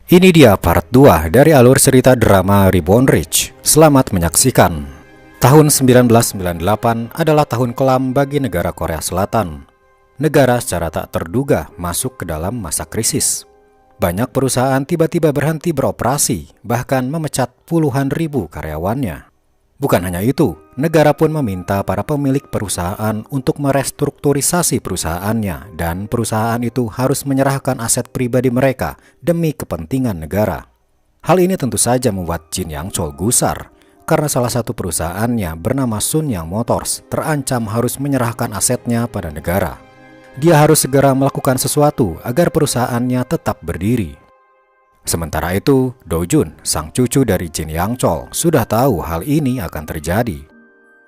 Ini dia part 2 dari alur cerita drama Reborn Rich. Selamat menyaksikan. Tahun 1998 adalah tahun kelam bagi negara Korea Selatan. Negara secara tak terduga masuk ke dalam masa krisis. Banyak perusahaan tiba-tiba berhenti beroperasi, bahkan memecat puluhan ribu karyawannya. Bukan hanya itu, negara pun meminta para pemilik perusahaan untuk merestrukturisasi perusahaannya, dan perusahaan itu harus menyerahkan aset pribadi mereka demi kepentingan negara. Hal ini tentu saja membuat Jin Yang Chol gusar, karena salah satu perusahaannya bernama Sun Yang Motors terancam harus menyerahkan asetnya pada negara. Dia harus segera melakukan sesuatu agar perusahaannya tetap berdiri. Sementara itu, Do Jun, sang cucu dari Jin Yang Chol, sudah tahu hal ini akan terjadi.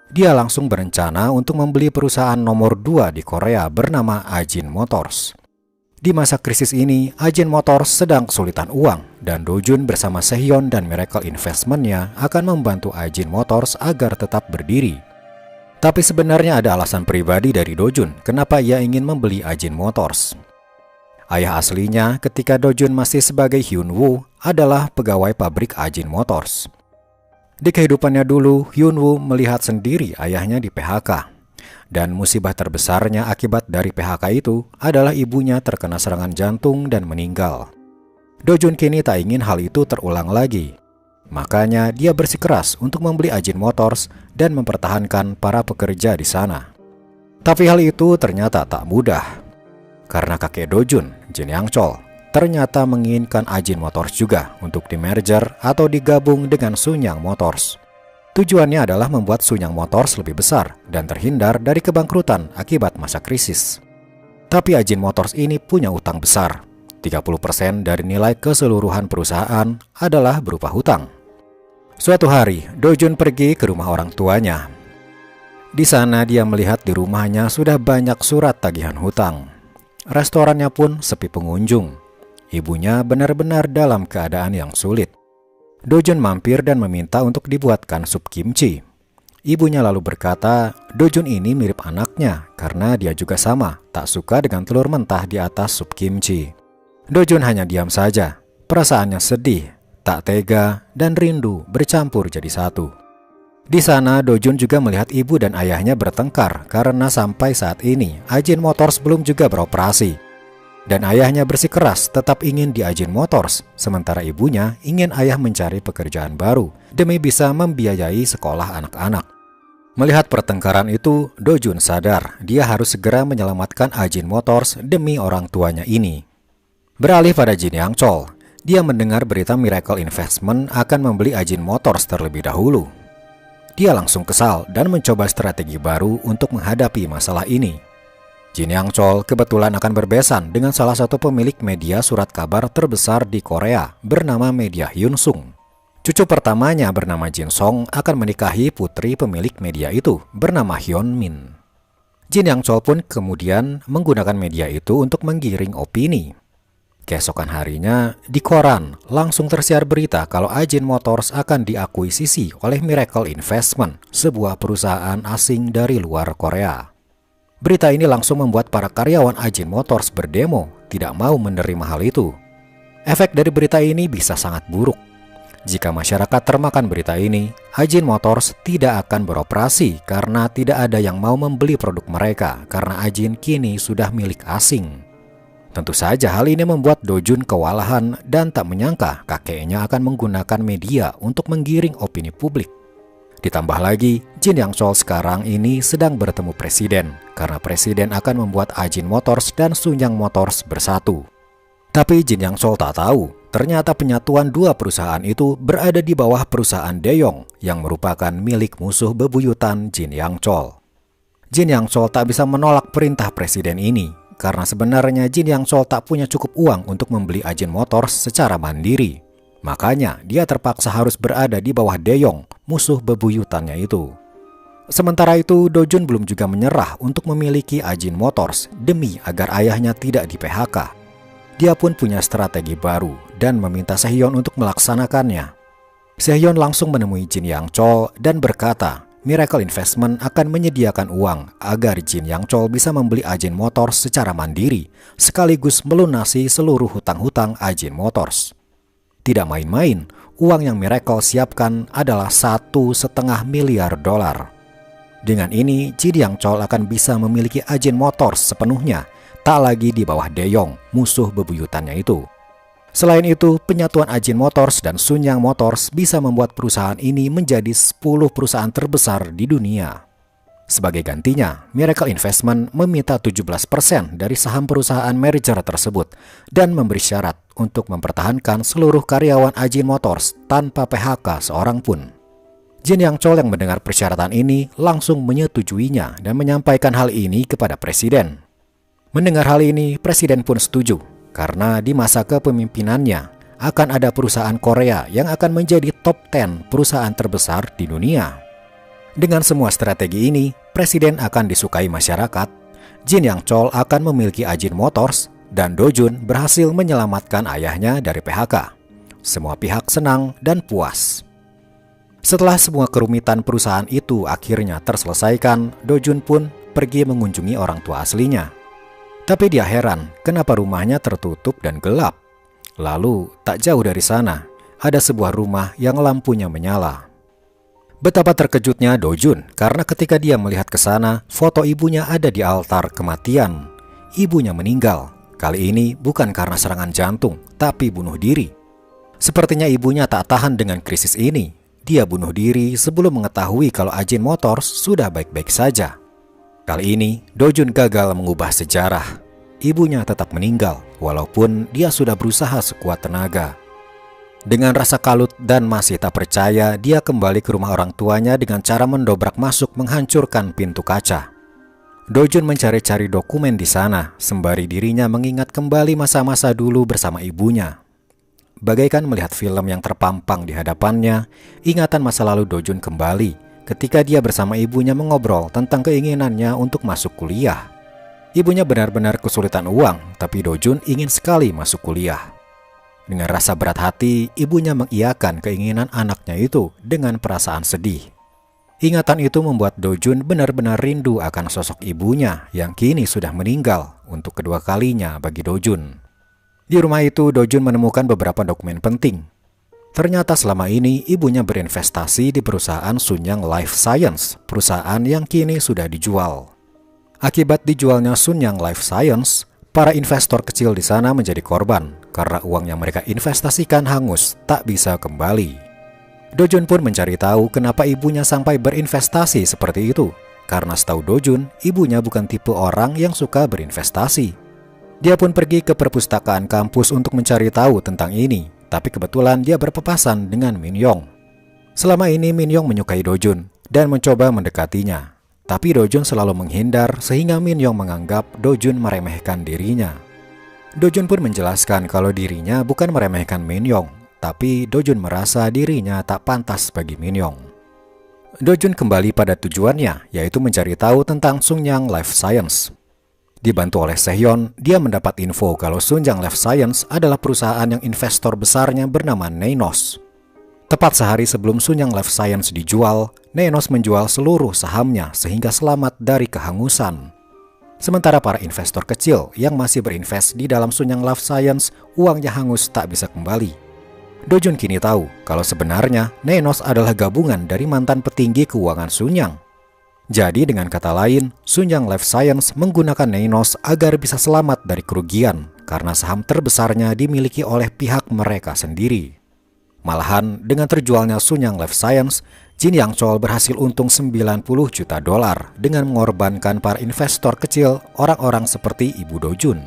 Dia langsung berencana untuk membeli perusahaan nomor 2 di Korea bernama Ajin Motors. Di masa krisis ini, Ajin Motors sedang kesulitan uang, dan Do Jun bersama Sehyeon dan Miracle Investment-nya akan membantu Ajin Motors agar tetap berdiri. Tapi sebenarnya ada alasan pribadi dari Do Jun kenapa ia ingin membeli Ajin Motors. Ayah aslinya ketika Do Jun masih sebagai Hyun Woo adalah pegawai pabrik Ajin Motors. Di kehidupannya dulu, Hyun Woo melihat sendiri ayahnya di PHK. Dan musibah terbesarnya akibat dari PHK itu adalah ibunya terkena serangan jantung dan meninggal. Do Jun kini tak ingin hal itu terulang lagi. Makanya dia bersikeras untuk membeli Ajin Motors dan mempertahankan para pekerja di sana. Tapi hal itu ternyata tak mudah. Karena kakek Do Jun, Jin Yang Chol, ternyata menginginkan Ajin Motors juga untuk di-merger atau digabung dengan Sun Yang Motors. Tujuannya adalah membuat Sun Yang Motors lebih besar dan terhindar dari kebangkrutan akibat masa krisis. Tapi Ajin Motors ini punya utang besar. 30% dari nilai keseluruhan perusahaan adalah berupa hutang. Suatu hari, Do Jun pergi ke rumah orang tuanya. Di sana dia melihat di rumahnya sudah banyak surat tagihan hutang. Restorannya pun sepi pengunjung. Ibunya benar-benar dalam keadaan yang sulit. Do Jun mampir dan meminta untuk dibuatkan sup kimchi. Ibunya lalu berkata, Do Jun ini mirip anaknya karena dia juga sama, tak suka dengan telur mentah di atas sup kimchi. Do Jun hanya diam saja. Perasaannya sedih, tak tega, dan rindu bercampur jadi satu. Di sana, Do Jun juga melihat ibu dan ayahnya bertengkar karena sampai saat ini Ajin Motors belum juga beroperasi. Dan ayahnya bersikeras tetap ingin di Ajin Motors, sementara ibunya ingin ayah mencari pekerjaan baru demi bisa membiayai sekolah anak-anak. Melihat pertengkaran itu, Do Jun sadar dia harus segera menyelamatkan Ajin Motors demi orang tuanya ini. Beralih pada Jin Yang Chol, dia mendengar berita Miracle Investment akan membeli Ajin Motors terlebih dahulu. Dia langsung kesal dan mencoba strategi baru untuk menghadapi masalah ini. Jin Yang Chol kebetulan akan berbesan dengan salah satu pemilik media surat kabar terbesar di Korea bernama Media Hyun Sung. Cucu pertamanya bernama Jin Song akan menikahi putri pemilik media itu bernama Hyun Min. Jin Yang Chol pun kemudian menggunakan media itu untuk menggiring opini. Keesokan harinya, di koran langsung tersiar berita kalau Ajin Motors akan diakuisisi oleh Miracle Investment, sebuah perusahaan asing dari luar Korea. Berita ini langsung membuat para karyawan Ajin Motors berdemo, tidak mau menerima hal itu. Efek dari berita ini bisa sangat buruk. Jika masyarakat termakan berita ini, Ajin Motors tidak akan beroperasi karena tidak ada yang mau membeli produk mereka karena Ajin kini sudah milik asing. Tentu saja hal ini membuat Do Jun kewalahan dan tak menyangka kakeknya akan menggunakan media untuk menggiring opini publik. Ditambah lagi, Jin Yang Chol sekarang ini sedang bertemu presiden karena presiden akan membuat Ajin Motors dan Sun Yang Motors bersatu. Tapi Jin Yang Chol tak tahu, ternyata penyatuan dua perusahaan itu berada di bawah perusahaan Daeyoung yang merupakan milik musuh bebuyutan Jin Yang Chol. Jin Yang Chol tak bisa menolak perintah presiden ini. Karena sebenarnya Jin Yang Chol tak punya cukup uang untuk membeli Ajin Motors secara mandiri. Makanya dia terpaksa harus berada di bawah Daeyoung, musuh bebuyutannya itu. Sementara itu, Do Jun belum juga menyerah untuk memiliki Ajin Motors demi agar ayahnya tidak di PHK. Dia pun punya strategi baru dan meminta Sehyeon untuk melaksanakannya. Sehyeon langsung menemui Jin Yang Chol dan berkata, Miracle Investment akan menyediakan uang agar Jin Yang Chol bisa membeli Ajin Motors secara mandiri, sekaligus melunasi seluruh hutang-hutang Ajin Motors. Tidak main-main, uang yang Miracle siapkan adalah $1,5 miliar. Dengan ini, Jin Yang Chol akan bisa memiliki Ajin Motors sepenuhnya, tak lagi di bawah De Yong, musuh bebuyutannya itu. Selain itu, penyatuan Ajin Motors dan Sunyang Motors bisa membuat perusahaan ini menjadi 10 perusahaan terbesar di dunia. Sebagai gantinya, Miracle Investment meminta 17% dari saham perusahaan merger tersebut dan memberi syarat untuk mempertahankan seluruh karyawan Ajin Motors tanpa PHK seorang pun. Jin Yang Chol yang mendengar persyaratan ini langsung menyetujuinya dan menyampaikan hal ini kepada Presiden. Mendengar hal ini, Presiden pun setuju. Karena di masa kepemimpinannya akan ada perusahaan Korea yang akan menjadi top 10 perusahaan terbesar di dunia. Dengan semua strategi ini, Presiden akan disukai masyarakat, Jin Yang Chol akan memiliki Ajin Motors, dan Do Jun berhasil menyelamatkan ayahnya dari PHK. Semua pihak senang dan puas. Setelah semua kerumitan perusahaan itu akhirnya terselesaikan, Do Jun pun pergi mengunjungi orang tua aslinya. Tapi dia heran kenapa rumahnya tertutup dan gelap. Lalu tak jauh dari sana ada sebuah rumah yang lampunya menyala. Betapa terkejutnya Do Jun karena ketika dia melihat ke sana, foto ibunya ada di altar kematian. Ibunya meninggal. Kali ini bukan karena serangan jantung, tapi bunuh diri. Sepertinya ibunya tak tahan dengan krisis ini. Dia bunuh diri sebelum mengetahui kalau Ajin Motors sudah baik-baik saja. Kali ini, Do Jun gagal mengubah sejarah. Ibunya tetap meninggal, walaupun dia sudah berusaha sekuat tenaga. Dengan rasa kalut dan masih tak percaya, dia kembali ke rumah orang tuanya dengan cara mendobrak masuk menghancurkan pintu kaca. Do Jun mencari-cari dokumen di sana, sembari dirinya mengingat kembali masa-masa dulu bersama ibunya. Bagaikan melihat film yang terpampang di hadapannya, ingatan masa lalu Do Jun kembali ketika dia bersama ibunya mengobrol tentang keinginannya untuk masuk kuliah. Ibunya benar-benar kesulitan uang, tapi Do Jun ingin sekali masuk kuliah. Dengan rasa berat hati, ibunya mengiyakan keinginan anaknya itu dengan perasaan sedih. Ingatan itu membuat Do Jun benar-benar rindu akan sosok ibunya yang kini sudah meninggal untuk kedua kalinya bagi Do Jun. Di rumah itu, Do Jun menemukan beberapa dokumen penting. Ternyata selama ini ibunya berinvestasi di perusahaan Sunyang Life Science, perusahaan yang kini sudah dijual. Akibat dijualnya Sunyang Life Science, para investor kecil di sana menjadi korban karena uang yang mereka investasikan hangus tak bisa kembali. Do Jun pun mencari tahu kenapa ibunya sampai berinvestasi seperti itu. Karena setahu Do Jun, ibunya bukan tipe orang yang suka berinvestasi. Dia pun pergi ke perpustakaan kampus untuk mencari tahu tentang ini. Tapi kebetulan dia berpapasan dengan Min Yong. Selama ini Min Yong menyukai Do Jun dan mencoba mendekatinya. Tapi Do Jun selalu menghindar sehingga Min Yong menganggap Do Jun meremehkan dirinya. Do Jun pun menjelaskan kalau dirinya bukan meremehkan Min Yong, tapi Do Jun merasa dirinya tak pantas bagi Min Yong. Do Jun kembali pada tujuannya, yaitu mencari tahu tentang Sunyang Life Science. Dibantu oleh Sehyeon, dia mendapat info kalau Sunyang Life Science adalah perusahaan yang investor besarnya bernama Neinos. Tepat sehari sebelum Sunyang Life Science dijual, Neinos menjual seluruh sahamnya sehingga selamat dari kehangusan. Sementara para investor kecil yang masih berinvest di dalam Sunyang Life Science, uangnya hangus tak bisa kembali. Do Jun kini tahu kalau sebenarnya Neinos adalah gabungan dari mantan petinggi keuangan Sunyang. Jadi dengan kata lain, Sunyang Life Science menggunakan Neinos agar bisa selamat dari kerugian karena saham terbesarnya dimiliki oleh pihak mereka sendiri. Malahan dengan terjualnya Sunyang Life Science, Jin Yang Chol berhasil untung $90 juta dengan mengorbankan para investor kecil, orang-orang seperti Ibu Do Jun.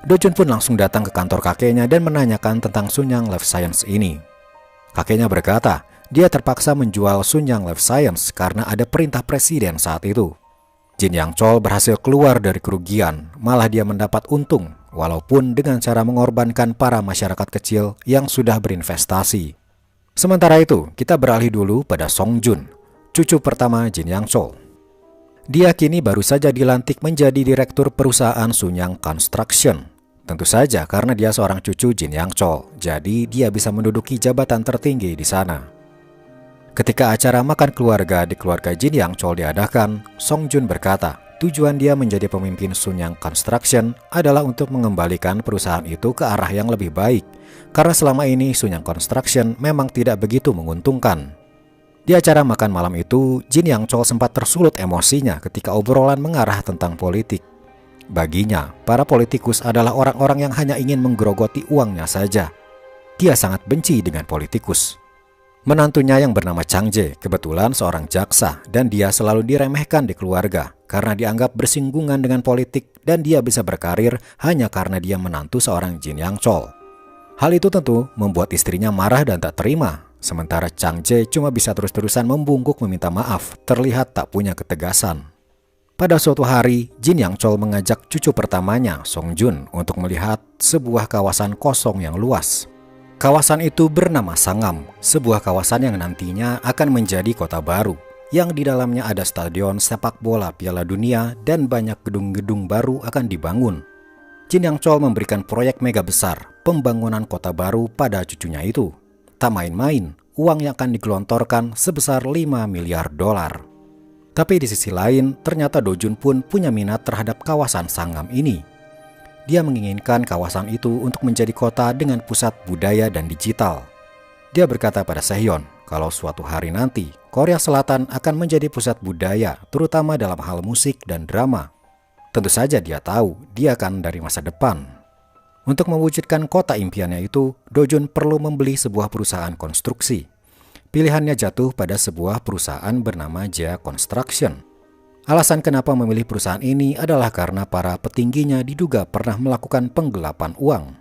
Do Jun pun langsung datang ke kantor kakeknya dan menanyakan tentang Sunyang Life Science ini. Kakeknya berkata, dia terpaksa menjual Sunyang Life Science karena ada perintah presiden saat itu. Jin Yang Chol berhasil keluar dari kerugian, malah dia mendapat untung, walaupun dengan cara mengorbankan para masyarakat kecil yang sudah berinvestasi. Sementara itu, kita beralih dulu pada Song Jun, cucu pertama Jin Yang Chol. Dia kini baru saja dilantik menjadi direktur perusahaan Sunyang Construction. Tentu saja karena dia seorang cucu Jin Yang Chol, jadi dia bisa menduduki jabatan tertinggi di sana. Ketika acara makan keluarga di keluarga Jin Yang Chol diadakan, Song Jun berkata tujuan dia menjadi pemimpin Sunyang Construction adalah untuk mengembalikan perusahaan itu ke arah yang lebih baik, karena selama ini Sunyang Construction memang tidak begitu menguntungkan. Di acara makan malam itu, Jin Yang Chol sempat tersulut emosinya ketika obrolan mengarah tentang politik. Baginya, para politikus adalah orang-orang yang hanya ingin menggerogoti uangnya saja. Dia sangat benci dengan politikus. Menantunya yang bernama Chang Jae kebetulan seorang jaksa dan dia selalu diremehkan di keluarga karena dianggap bersinggungan dengan politik dan dia bisa berkarir hanya karena dia menantu seorang Jin Yang Chol. Hal itu tentu membuat istrinya marah dan tak terima, sementara Chang Jae cuma bisa terus-terusan membungkuk meminta maaf, terlihat tak punya ketegasan. Pada suatu hari, Jin Yang Chol mengajak cucu pertamanya, Song Jun, untuk melihat sebuah kawasan kosong yang luas. Kawasan itu bernama Sangam, sebuah kawasan yang nantinya akan menjadi kota baru, yang di dalamnya ada stadion sepak bola Piala Dunia dan banyak gedung-gedung baru akan dibangun. Jin Yang Chol memberikan proyek mega besar, pembangunan kota baru pada cucunya itu. Tak main-main, uang yang akan digelontorkan sebesar 5 miliar dolar. Tapi di sisi lain, ternyata Do Jun pun punya minat terhadap kawasan Sangam ini. Dia menginginkan kawasan itu untuk menjadi kota dengan pusat budaya dan digital. Dia berkata pada Sehyeon kalau suatu hari nanti Korea Selatan akan menjadi pusat budaya, terutama dalam hal musik dan drama. Tentu saja dia tahu dia akan dari masa depan. Untuk mewujudkan kota impiannya itu, Do Jun perlu membeli sebuah perusahaan konstruksi. Pilihannya jatuh pada sebuah perusahaan bernama Jia Construction. Alasan kenapa memilih perusahaan ini adalah karena para petingginya diduga pernah melakukan penggelapan uang.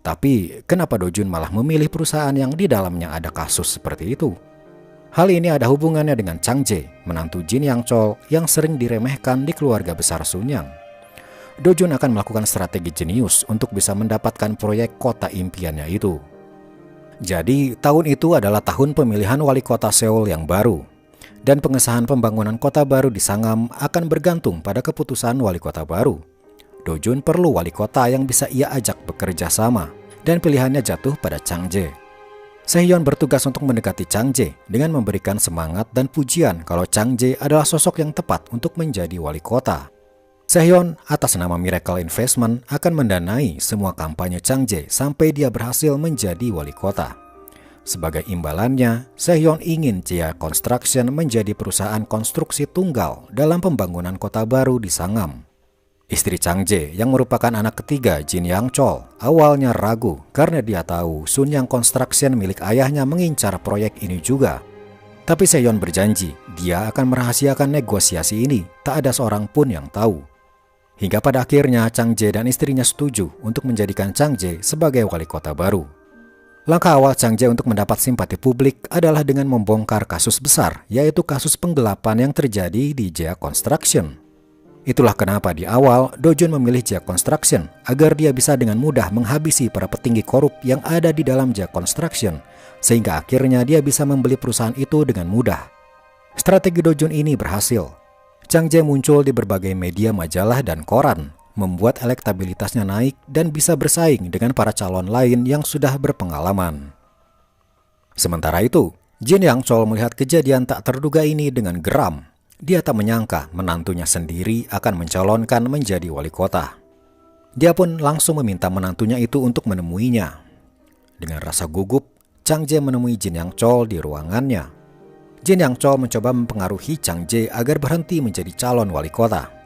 Tapi kenapa Do Jun malah memilih perusahaan yang di dalamnya ada kasus seperti itu? Hal ini ada hubungannya dengan Chang Jae, menantu Jin Yang Chol yang sering diremehkan di keluarga besar Sunyang. Do Jun akan melakukan strategi jenius untuk bisa mendapatkan proyek kota impiannya itu. Jadi tahun itu adalah tahun pemilihan wali kota Seoul yang baru. Dan pengesahan pembangunan kota baru di Sangam akan bergantung pada keputusan wali kota baru. Do Jun perlu wali kota yang bisa ia ajak bekerja sama, dan pilihannya jatuh pada Chang Jae. Sehyeon bertugas untuk mendekati Chang Jae dengan memberikan semangat dan pujian kalau Chang Jae adalah sosok yang tepat untuk menjadi wali kota. Sehyeon atas nama Miracle Investment akan mendanai semua kampanye Chang Jae sampai dia berhasil menjadi wali kota. Sebagai imbalannya, Sehyeon ingin Jia Construction menjadi perusahaan konstruksi tunggal dalam pembangunan kota baru di Sangam. Istri Chang Jae yang merupakan anak ketiga Jin Yang Chol awalnya ragu karena dia tahu Sunyang Construction milik ayahnya mengincar proyek ini juga. Tapi Sehyeon berjanji dia akan merahasiakan negosiasi ini, tak ada seorang pun yang tahu. Hingga pada akhirnya Chang Jae dan istrinya setuju untuk menjadikan Chang Jae sebagai wali kota baru. Langkah awal Chang Jae untuk mendapat simpati publik adalah dengan membongkar kasus besar, yaitu kasus penggelapan yang terjadi di Jia Construction. Itulah kenapa di awal Do Jun memilih Jia Construction, agar dia bisa dengan mudah menghabisi para petinggi korup yang ada di dalam Jia Construction, sehingga akhirnya dia bisa membeli perusahaan itu dengan mudah. Strategi Do Jun ini berhasil. Chang Jae muncul di berbagai media majalah dan koran, membuat elektabilitasnya naik dan bisa bersaing dengan para calon lain yang sudah berpengalaman. Sementara itu, Jin Yang Chol melihat kejadian tak terduga ini dengan geram. Dia tak menyangka menantunya sendiri akan mencalonkan menjadi wali kota. Dia pun langsung meminta menantunya itu untuk menemuinya. Dengan rasa gugup, Chang Jae menemui Jin Yang Chol di ruangannya. Jin Yang Chol mencoba mempengaruhi Chang Jae agar berhenti menjadi calon wali kota.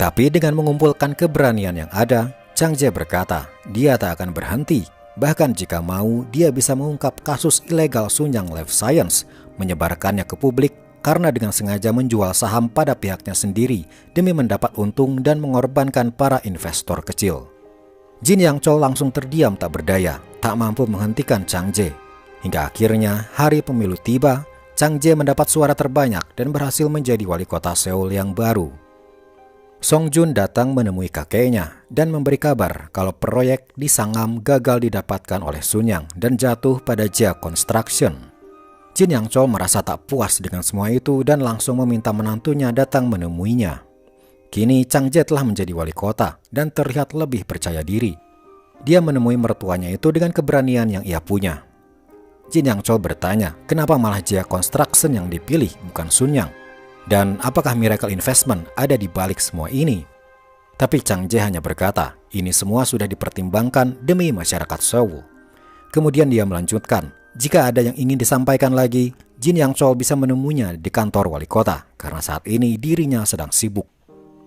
Tapi dengan mengumpulkan keberanian yang ada, Chang Jae berkata dia tak akan berhenti. Bahkan jika mau, dia bisa mengungkap kasus ilegal Sunyang Life Science, menyebarkannya ke publik karena dengan sengaja menjual saham pada pihaknya sendiri demi mendapat untung dan mengorbankan para investor kecil. Jin Yang Chol langsung terdiam tak berdaya, tak mampu menghentikan Chang Jae. Hingga akhirnya hari pemilu tiba, Chang Jae mendapat suara terbanyak dan berhasil menjadi wali kota Seoul yang baru. Song Jun datang menemui kakeknya dan memberi kabar kalau proyek di Sangam gagal didapatkan oleh Sunyang dan jatuh pada Jia Construction. Jin Yang Chol merasa tak puas dengan semua itu dan langsung meminta menantunya datang menemuinya. Kini Chang Jae telah menjadi wali kota dan terlihat lebih percaya diri. Dia menemui mertuanya itu dengan keberanian yang ia punya. Jin Yang Chol bertanya kenapa malah Jia Construction yang dipilih bukan Sunyang. Dan apakah Miracle Investment ada di balik semua ini? Tapi Chang Jae hanya berkata, ini semua sudah dipertimbangkan demi masyarakat Seoul. Kemudian dia melanjutkan, jika ada yang ingin disampaikan lagi, Jin Yang Chol bisa menemuinya di kantor wali kota karena saat ini dirinya sedang sibuk.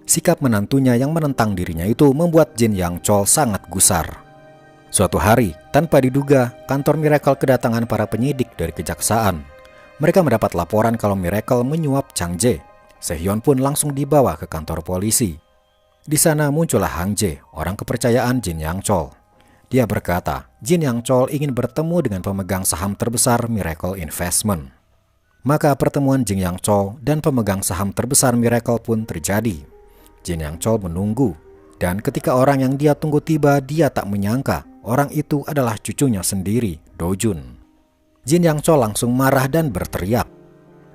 Sikap menantunya yang menentang dirinya itu membuat Jin Yang Chol sangat gusar. Suatu hari, tanpa diduga, kantor Miracle kedatangan para penyidik dari kejaksaan. Mereka mendapat laporan kalau Miracle menyuap Chang Jae. Sehyeon pun langsung dibawa ke kantor polisi. Di sana muncullah Hang Jae, orang kepercayaan Jin Yang Chol. Dia berkata, Jin Yang Chol ingin bertemu dengan pemegang saham terbesar Miracle Investment. Maka pertemuan Jin Yang Chol dan pemegang saham terbesar Miracle pun terjadi. Jin Yang Chol menunggu, dan ketika orang yang dia tunggu tiba, dia tak menyangka orang itu adalah cucunya sendiri, Do Jun. Jin Yang Chol langsung marah dan berteriak.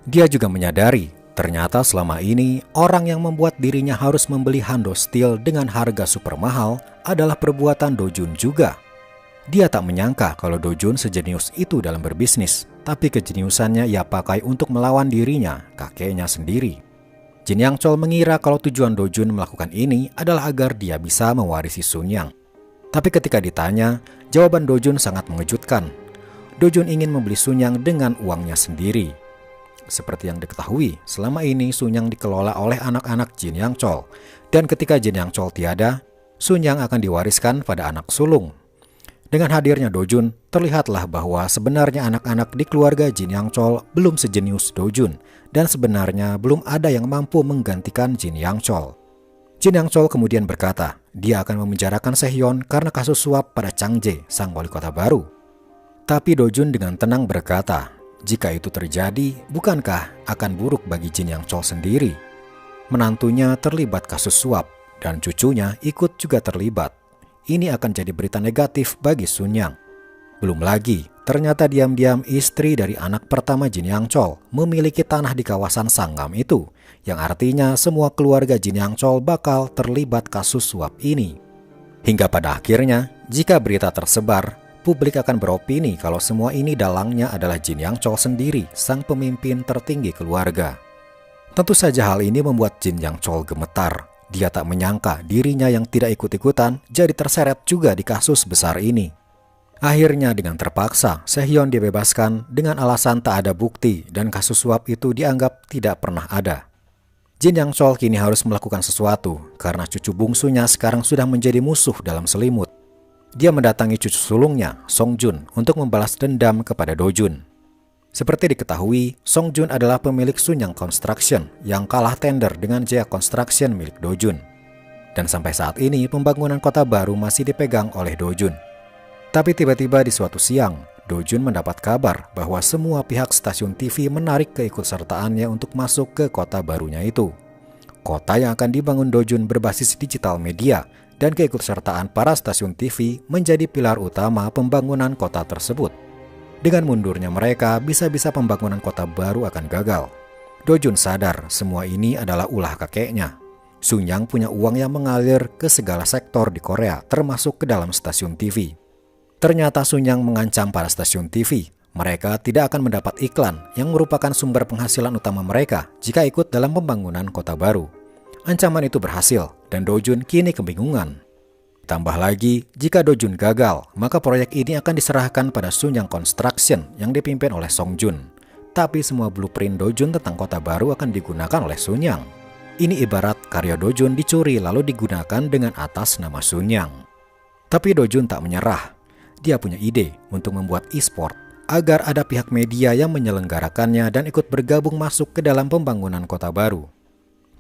Dia juga menyadari, ternyata selama ini orang yang membuat dirinya harus membeli Hando Steel dengan harga super mahal adalah perbuatan Do Jun juga. Dia tak menyangka kalau Do Jun sejenius itu dalam berbisnis, tapi kejeniusannya ia pakai untuk melawan dirinya, kakeknya sendiri. Jin Yang Chol mengira kalau tujuan Do Jun melakukan ini adalah agar dia bisa mewarisi Sun Yang. Tapi ketika ditanya, jawaban Do Jun sangat mengejutkan. Do Jun ingin membeli Sun Yang dengan uangnya sendiri. Seperti yang diketahui, selama ini Sun Yang dikelola oleh anak-anak Jin Yang Chol. Dan ketika Jin Yang Chol tiada, Sun Yang akan diwariskan pada anak sulung. Dengan hadirnya Do Jun, terlihatlah bahwa sebenarnya anak-anak di keluarga Jin Yang Chol belum sejenius Do Jun. Dan sebenarnya belum ada yang mampu menggantikan Jin Yang Chol. Jin Yang Chol kemudian berkata, dia akan memenjarakan Sehyeon karena kasus suap pada Chang Jae, sang wali kota baru. Tapi Do Jun dengan tenang berkata, jika itu terjadi, bukankah akan buruk bagi Jin Yang Chol sendiri? Menantunya terlibat kasus suap, dan cucunya ikut juga terlibat. Ini akan jadi berita negatif bagi Sun Yang. Belum lagi, ternyata diam-diam istri dari anak pertama Jin Yang Chol memiliki tanah di kawasan Sangam itu, yang artinya semua keluarga Jin Yang Chol bakal terlibat kasus suap ini. Hingga pada akhirnya, jika berita tersebar, publik akan beropini kalau semua ini dalangnya adalah Jin Yang Chol sendiri, sang pemimpin tertinggi keluarga. Tentu saja hal ini membuat Jin Yang Chol gemetar. Dia tak menyangka dirinya yang tidak ikut-ikutan jadi terseret juga di kasus besar ini. Akhirnya dengan terpaksa, Sehyeon dibebaskan dengan alasan tak ada bukti dan kasus suap itu dianggap tidak pernah ada. Jin Yang Chol kini harus melakukan sesuatu karena cucu bungsunya sekarang sudah menjadi musuh dalam selimut. Dia mendatangi cucu sulungnya, Song Jun, untuk membalas dendam kepada Do Jun. Seperti diketahui, Song Jun adalah pemilik Sun Yang Construction yang kalah tender dengan Jaya Construction milik Do Jun. Dan sampai saat ini pembangunan kota baru masih dipegang oleh Do Jun. Tapi tiba-tiba di suatu siang, Do Jun mendapat kabar bahwa semua pihak stasiun TV menarik keikutsertaannya untuk masuk ke kota barunya itu. Kota yang akan dibangun Do Jun berbasis digital media, dan keikutsertaan para stasiun TV menjadi pilar utama pembangunan kota tersebut. Dengan mundurnya mereka, bisa-bisa pembangunan kota baru akan gagal. Do Jun sadar semua ini adalah ulah kakeknya. Sun Yang punya uang yang mengalir ke segala sektor di Korea, termasuk ke dalam stasiun TV. Ternyata Sun Yang mengancam para stasiun TV. Mereka tidak akan mendapat iklan yang merupakan sumber penghasilan utama mereka jika ikut dalam pembangunan kota baru. Ancaman itu berhasil, dan Do Jun kini kebingungan. Tambah lagi, jika Do Jun gagal, maka proyek ini akan diserahkan pada Sun Yang Construction yang dipimpin oleh Song Jun. Tapi semua blueprint Do Jun tentang kota baru akan digunakan oleh Sun Yang. Ini ibarat karya Do Jun dicuri lalu digunakan dengan atas nama Sun Yang. Tapi Do Jun tak menyerah. Dia punya ide untuk membuat e-sport agar ada pihak media yang menyelenggarakannya dan ikut bergabung masuk ke dalam pembangunan kota baru.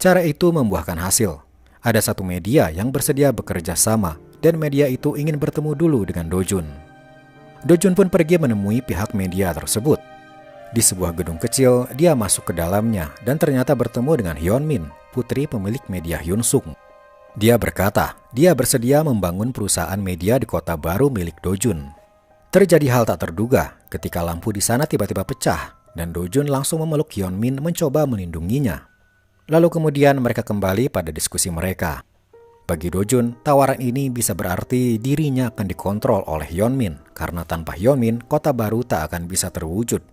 Cara itu membuahkan hasil. Ada satu media yang bersedia bekerja sama, dan media itu ingin bertemu dulu dengan Do Jun. Do Jun pun pergi menemui pihak media tersebut. Di sebuah gedung kecil, dia masuk ke dalamnya dan ternyata bertemu dengan Hyun Min, putri pemilik media Hyun Sung. Dia berkata, dia bersedia membangun perusahaan media di kota baru milik Do Jun. Terjadi hal tak terduga ketika lampu di sana tiba-tiba pecah, dan Do Jun langsung memeluk Hyun Min mencoba melindunginya. Lalu kemudian mereka kembali pada diskusi mereka. Bagi Do Jun, tawaran ini bisa berarti dirinya akan dikontrol oleh Hyun Min, karena tanpa Hyun Min, kota baru tak akan bisa terwujud.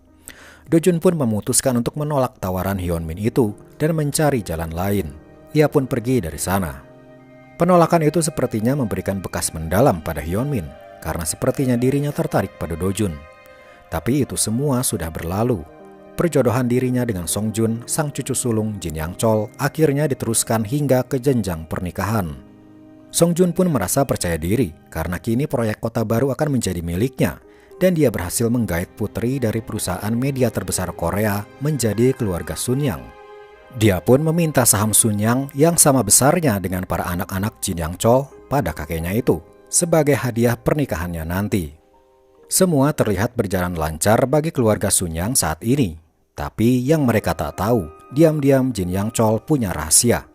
Do-jun pun memutuskan untuk menolak tawaran Hyun-min itu dan mencari jalan lain. Ia pun pergi dari sana. Penolakan itu sepertinya memberikan bekas mendalam pada Hyun-min karena sepertinya dirinya tertarik pada Do-jun. Tapi itu semua sudah berlalu. Perjodohan dirinya dengan Song-jun, sang cucu sulung Jin Yang-chol, akhirnya diteruskan hingga ke jenjang pernikahan. Song-jun pun merasa percaya diri karena kini proyek kota baru akan menjadi miliknya dan dia berhasil menggait putri dari perusahaan media terbesar Korea menjadi keluarga Sunyang. Dia pun meminta saham Sunyang yang sama besarnya dengan para anak-anak Jin Yang-chol pada kakeknya itu sebagai hadiah pernikahannya nanti. Semua terlihat berjalan lancar bagi keluarga Sunyang saat ini. Tapi yang mereka tak tahu, diam-diam Jin Yang-chol punya rahasia.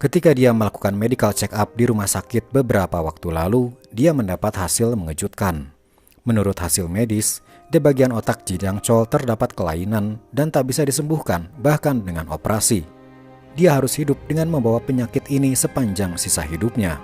Ketika dia melakukan medical check-up di rumah sakit beberapa waktu lalu, dia mendapat hasil mengejutkan. Menurut hasil medis, di bagian otak Jin Yang-chol terdapat kelainan dan tak bisa disembuhkan bahkan dengan operasi. Dia harus hidup dengan membawa penyakit ini sepanjang sisa hidupnya.